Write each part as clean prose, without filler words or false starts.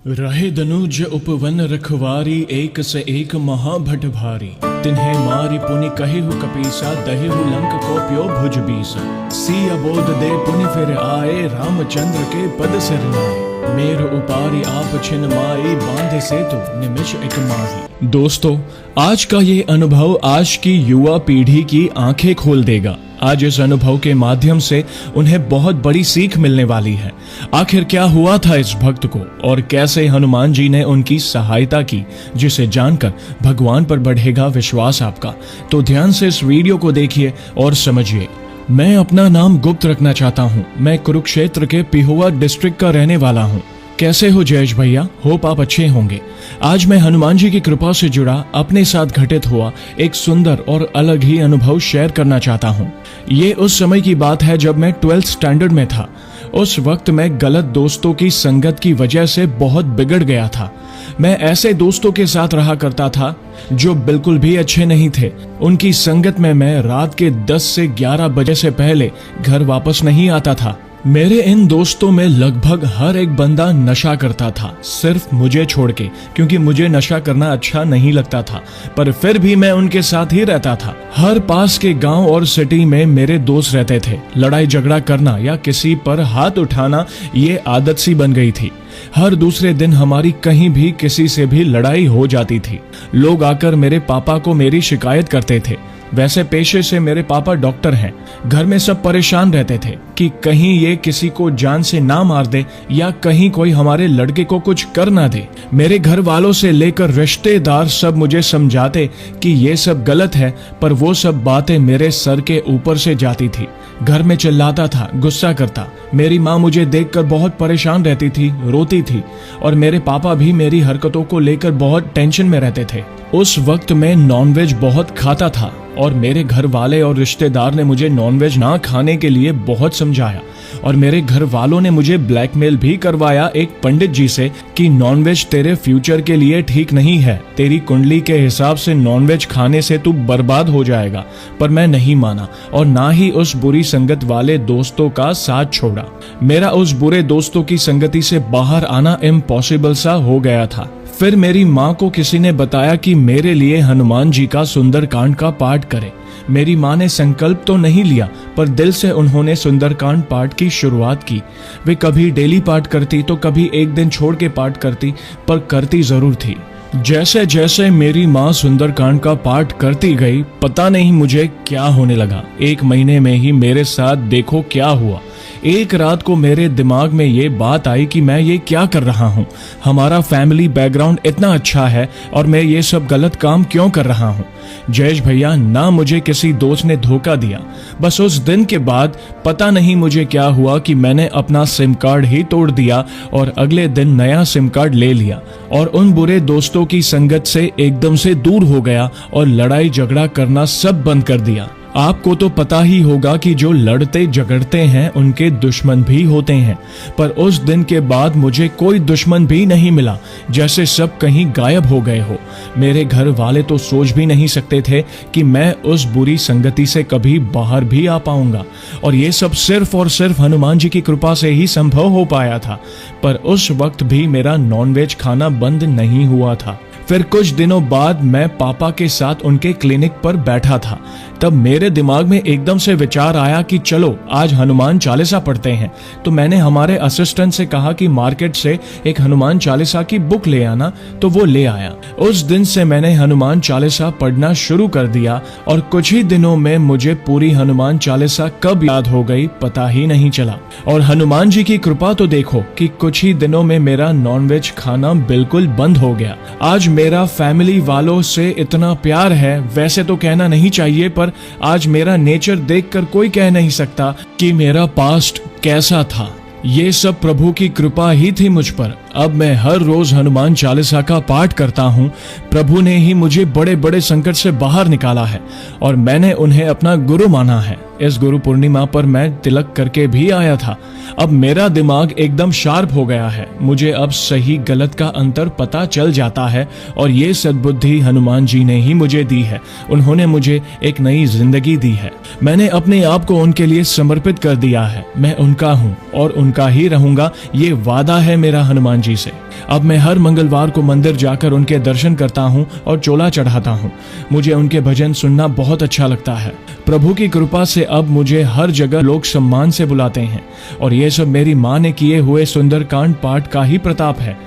रहे दनुज उपवन रखवारी, एक से एक महाभट भारी। तिन्हें मारी पुनि कहिहु कपीसा, दहिहु लंक को प्यो भुज बीसा। सी अबोध दे पुनि फिर आए, रामचंद्र के पद सिर नाए। मेरु उपारी आप छिन माई, बांधे सेतु निमिष एक माही। दोस्तों, आज का ये अनुभव आज की युवा पीढ़ी की आंखें खोल देगा। आज इस अनुभव के माध्यम से उन्हें बहुत बड़ी सीख मिलने वाली है। आखिर क्या हुआ था इस भक्त को और कैसे हनुमान जी ने उनकी सहायता की, जिसे जानकर भगवान पर बढ़ेगा विश्वास आपका। तो ध्यान से इस वीडियो को देखिए और समझिए। मैं अपना नाम गुप्त रखना चाहता हूँ। मैं कुरुक्षेत्र के पिहोवा डिस्ट्रिक्ट का रहने वाला हूँ। कैसे हो जयेश भैया? होप आप अच्छे होंगे। आज मैं हनुमान जी की कृपा से जुड़ा अपने साथ घटित हुआ एक सुंदर और अलग ही अनुभव शेयर करना चाहता हूँ। ये उस समय की बात है जब मैं 12th स्टैंडर्ड में था। उस वक्त मैं गलत दोस्तों की संगत की वजह से बहुत बिगड़ गया था। मैं ऐसे दोस्तों के साथ रहा करता था जो बिल्कुल भी अच्छे नहीं थे। उनकी संगत में मैं रात के 10 से 11 बजे से पहले घर वापस नहीं आता था। मेरे इन दोस्तों में लगभग हर एक बंदा नशा करता था, सिर्फ मुझे छोड़ के, क्योंकि मुझे नशा करना अच्छा नहीं लगता था। पर फिर भी मैं उनके साथ ही रहता था। हर पास के गांव और सिटी में मेरे दोस्त रहते थे। लड़ाई झगड़ा करना या किसी पर हाथ उठाना ये आदत सी बन गई थी। हर दूसरे दिन हमारी कहीं भी किसी से भी लड़ाई हो जाती थी। लोग आकर मेरे पापा को मेरी शिकायत करते थे। वैसे पेशे से मेरे पापा डॉक्टर हैं। घर में सब परेशान रहते थे कि कहीं ये किसी को जान से ना मार दे या कहीं कोई हमारे लड़के को कुछ कर ना दे। मेरे घर वालों से लेकर रिश्तेदार सब मुझे समझाते कि ये सब गलत है, पर वो सब बातें मेरे सर के ऊपर से जाती थी। घर में चिल्लाता था, गुस्सा करता। मेरी माँ मुझे देखकर बहुत परेशान रहती थी, रोती थी, और मेरे पापा भी मेरी हरकतों को लेकर बहुत टेंशन में रहते थे। उस वक्त मैं नॉनवेज बहुत खाता था और मेरे घर वाले और रिश्तेदार ने मुझे नॉनवेज ना खाने के लिए बहुत समझाया, और मेरे घर वालों ने मुझे ब्लैकमेल भी करवाया एक पंडित जी से कि नॉनवेज तेरे फ्यूचर के लिए ठीक नहीं है, तेरी कुंडली के हिसाब से नॉनवेज खाने से तू बर्बाद हो जाएगा। पर मैं नहीं माना और ना ही उस बुरी संगत वाले दोस्तों का साथ छोड़ा। मेरा उस बुरे दोस्तों की संगति से बाहर आना इम्पॉसिबल सा हो गया था। फिर मेरी माँ को किसी ने बताया कि मेरे लिए हनुमान जी का सुंदरकांड का पाठ करे। मेरी माँ ने संकल्प तो नहीं लिया, पर दिल से उन्होंने सुंदरकांड पाठ की शुरुआत की। वे कभी डेली पाठ करती तो कभी एक दिन छोड़ के पाठ करती, पर करती जरूर थी। जैसे जैसे मेरी माँ सुंदरकांड का पाठ करती गई, पता नहीं मुझे क्या होने लगा। 1 महीने में ही मेरे साथ देखो क्या हुआ। एक रात को मेरे दिमाग में ये बात आई कि मैं ये क्या कर रहा हूँ। हमारा फैमिली बैकग्राउंड इतना अच्छा है और मैं ये सब गलत काम क्यों कर रहा हूँ। जयेश भैया, ना मुझे किसी दोस्त ने धोखा दिया। बस उस दिन के बाद पता नहीं मुझे क्या हुआ कि मैंने अपना सिम कार्ड ही तोड़ दिया और अगले दिन नया सिम कार्ड ले लिया और उन बुरे दोस्तों की संगत से एकदम से दूर हो गया और लड़ाई झगड़ा करना सब बंद कर दिया। आपको तो पता ही होगा कि जो लड़ते झगड़ते हैं उनके दुश्मन भी होते हैं, पर उस दिन के बाद मुझे कोई दुश्मन भी नहीं मिला, जैसे सब कहीं गायब हो गए हो। मेरे घर वाले तो सोच भी नहीं सकते थे कि मैं उस बुरी संगति से कभी बाहर भी आ पाऊंगा, और ये सब सिर्फ और सिर्फ हनुमान जी की कृपा से ही संभव हो पाया था। पर उस वक्त भी मेरा नॉनवेज खाना बंद नहीं हुआ था। फिर कुछ दिनों बाद मैं पापा के साथ उनके क्लिनिक पर बैठा था। तब मेरे दिमाग में एकदम से विचार आया कि चलो आज हनुमान चालीसा पढ़ते हैं। तो मैंने हमारे असिस्टेंट से कहा कि मार्केट से एक हनुमान चालीसा की बुक ले आना, तो वो ले आया। उस दिन से मैंने हनुमान चालीसा पढ़ना शुरू कर दिया और कुछ ही दिनों में मुझे पूरी हनुमान चालीसा कब याद हो गई पता ही नहीं चला। और हनुमान जी की कृपा तो देखो कि कुछ ही दिनों में मेरा नॉनवेज खाना बिल्कुल बंद हो गया। आज मेरा फैमिली वालों से इतना प्यार है, वैसे तो कहना नहीं चाहिए, पर आज मेरा नेचर देखकर कोई कह नहीं सकता कि मेरा पास्ट कैसा था। ये सब प्रभु की कृपा ही थी मुझ पर। अब मैं हर रोज हनुमान चालीसा का पाठ करता हूँ। प्रभु ने ही मुझे बड़े बड़े संकट से बाहर निकाला है और मैंने उन्हें अपना गुरु माना है। इस गुरु पूर्णिमा पर मैं तिलक करके भी आया था। अब मेरा दिमाग एकदम शार्प हो गया है। मुझे अब सही गलत का अंतर पता चल जाता है और ये सद्बुद्धि हनुमान जी ने ही मुझे दी है। उन्होंने मुझे एक नई जिंदगी दी है। मैंने अपने आप को उनके लिए समर्पित कर दिया है। मैं उनका हूँ और उनका ही रहूंगा, ये वादा है मेरा हनुमान जी से। अब मैं हर मंगलवार को मंदिर जाकर उनके दर्शन करता हूँ और चोला चढ़ाता हूँ। मुझे उनके भजन सुनना बहुत अच्छा लगता है। प्रभु की कृपा से अब मुझे हर जगह लोग सम्मान से बुलाते हैं और ये सब मेरी माँ ने किए हुए सुंदरकांड पाठ का ही प्रताप है।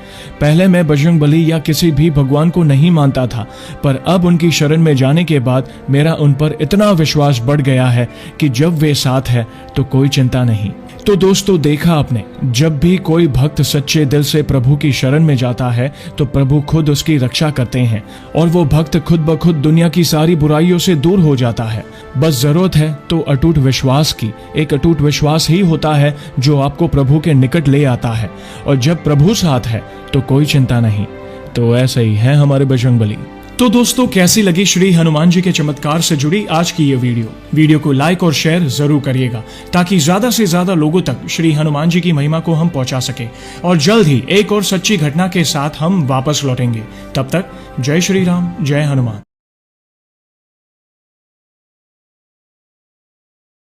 पहले मैं बजरंगबली या किसी भी भगवान को नहीं मानता था, पर अब उनकी शरण में जाने के बाद मेरा उन पर इतना विश्वास बढ़ गया है कि जब वे साथ है तो कोई चिंता नहीं। तो दोस्तों, देखा आपने, जब भी कोई भक्त सच्चे दिल से प्रभु की शरण में जाता है तो प्रभु खुद उसकी रक्षा करते हैं और वो भक्त खुद ब खुद दुनिया की सारी बुराइयों से दूर हो जाता है। बस जरूरत है तो अटूट विश्वास की। एक अटूट विश्वास ही होता है जो आपको प्रभु के निकट ले आता है, और जब प्रभु साथ है तो कोई चिंता नहीं। तो ऐसा ही है हमारे बजरंगबली। तो दोस्तों, कैसी लगी श्री हनुमान जी के चमत्कार से जुड़ी आज की ये वीडियो को लाइक और शेयर जरूर करिएगा ताकि ज्यादा से ज्यादा लोगों तक श्री हनुमान जी की महिमा को हम पहुंचा सके। और जल्द ही एक और सच्ची घटना के साथ हम वापस लौटेंगे। तब तक जय श्री राम, जय हनुमान।